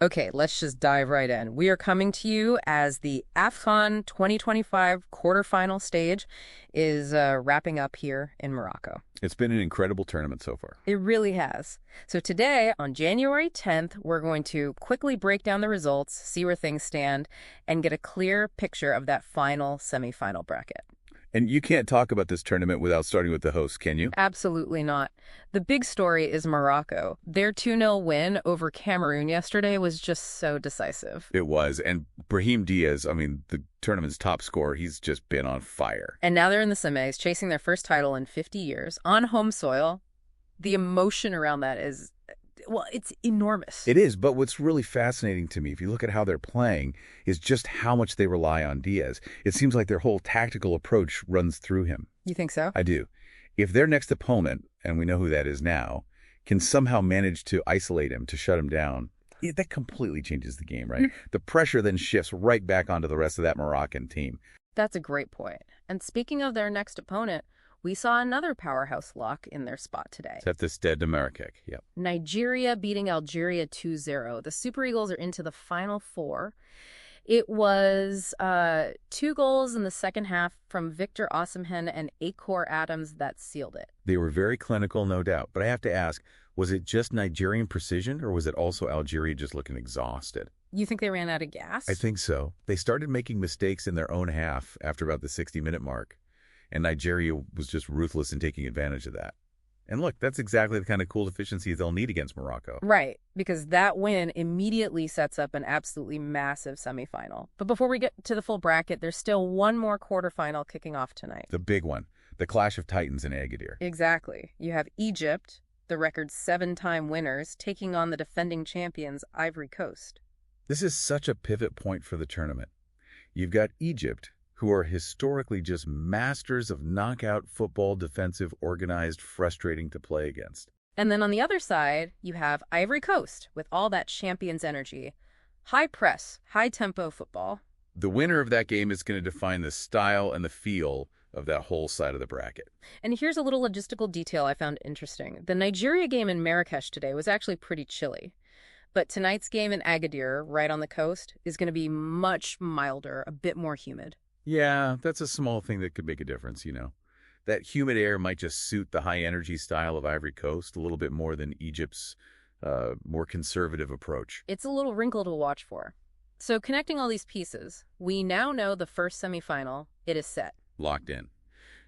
Okay, let's just dive right in. We are coming to you as the AFCON 2025 quarterfinal stage is wrapping up here in Morocco. It's been an incredible tournament so far. It really has. So today, on January 10th, we're going to quickly break down the results, see where things stand, and get a clear picture of that final semifinal bracket. And you can't talk about this tournament without starting with the host, can you? Absolutely not. The big story is Morocco. Their 2-0 win over Cameroon yesterday was just so decisive. It was. And Brahim Diaz, I mean, the tournament's top scorer, he's just been on fire. And now they're in the semis, chasing their first title in 50 years on home soil. The emotion around that is, well, it's enormous. It is, but what's really fascinating to me, if you look at how they're playing, is just how much they rely on Diaz. It seems like their whole tactical approach runs through him. You think so? I do. If their next opponent, and we know who that is now, can somehow manage to isolate him, to shut him down, that completely changes the game, right? The pressure then shifts right back onto the rest of that Moroccan team. That's a great point. And speaking of their next opponent, we saw another powerhouse lock in their spot today. Except this dead Demerikek, yep. Nigeria beating Algeria 2-0. The Super Eagles are into the Final Four. It was 2 goals in the second half from Victor Osimhen and Akor Adams that sealed it. They were very clinical, no doubt. But I have to ask, was it just Nigerian precision, or was it also Algeria just looking exhausted? You think they ran out of gas? I think so. They started making mistakes in their own half after about the 60-minute mark, and Nigeria was just ruthless in taking advantage of that. And look, that's exactly the kind of cool efficiency they'll need against Morocco. Right, because that win immediately sets up an absolutely massive semifinal. But before we get to the full bracket, there's still one more quarterfinal kicking off tonight. The big one, the Clash of Titans in Agadir. Exactly. You have Egypt, the record's 7-time winners, taking on the defending champions, Ivory Coast. This is such a pivot point for the tournament. You've got Egypt, who are historically just masters of knockout football, defensive, organized, frustrating to play against. And then on the other side, you have Ivory Coast with all that champions energy. High press, high tempo football. The winner of that game is going to define the style and the feel of that whole side of the bracket. And here's a little logistical detail I found interesting. The Nigeria game in Marrakesh today was actually pretty chilly. But tonight's game in Agadir, right on the coast, is going to be much milder, a bit more humid. Yeah, that's a small thing that could make a difference, you know. That humid air might just suit the high-energy style of Ivory Coast a little bit more than Egypt's more conservative approach. It's a little wrinkle to watch for. So connecting all these pieces, we now know the first semifinal, it is set. Locked in.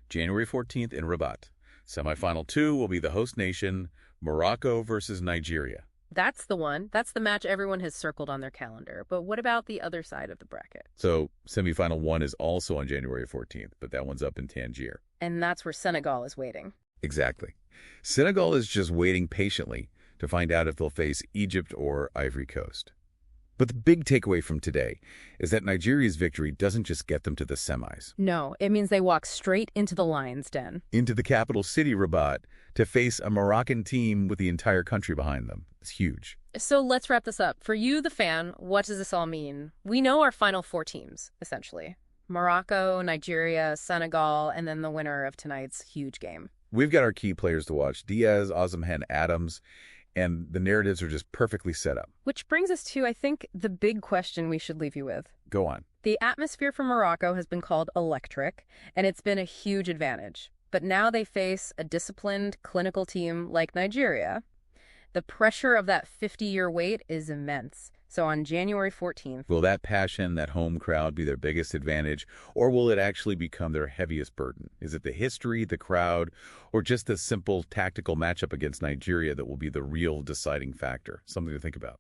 January 14th in Rabat. Semifinal 2 will be the host nation, Morocco versus Nigeria. That's the one. That's the match everyone has circled on their calendar. But what about the other side of the bracket? So semifinal 1 is also on January 14th, but that one's up in Tangier. And that's where Senegal is waiting. Exactly. Senegal is just waiting patiently to find out if they'll face Egypt or Ivory Coast. But the big takeaway from today is that Nigeria's victory doesn't just get them to the semis. No, it means they walk straight into the lion's den. Into the capital city, Rabat, to face a Moroccan team with the entire country behind them. It's huge. So let's wrap this up. For you, the fan, what does this all mean? We know our final 4 teams, essentially. Morocco, Nigeria, Senegal, and then the winner of tonight's huge game. We've got our key players to watch, Diaz, Osimhen, Adams, and the narratives are just perfectly set up. Which brings us to, I think, the big question we should leave you with. Go on. The atmosphere for Morocco has been called electric, and it's been a huge advantage. But now they face a disciplined, clinical team like Nigeria. The pressure of that 50-year wait is immense. So on January 14th... Will that passion, that home crowd, be their biggest advantage, or will it actually become their heaviest burden? Is it the history, the crowd, or just the simple tactical matchup against Nigeria that will be the real deciding factor? Something to think about.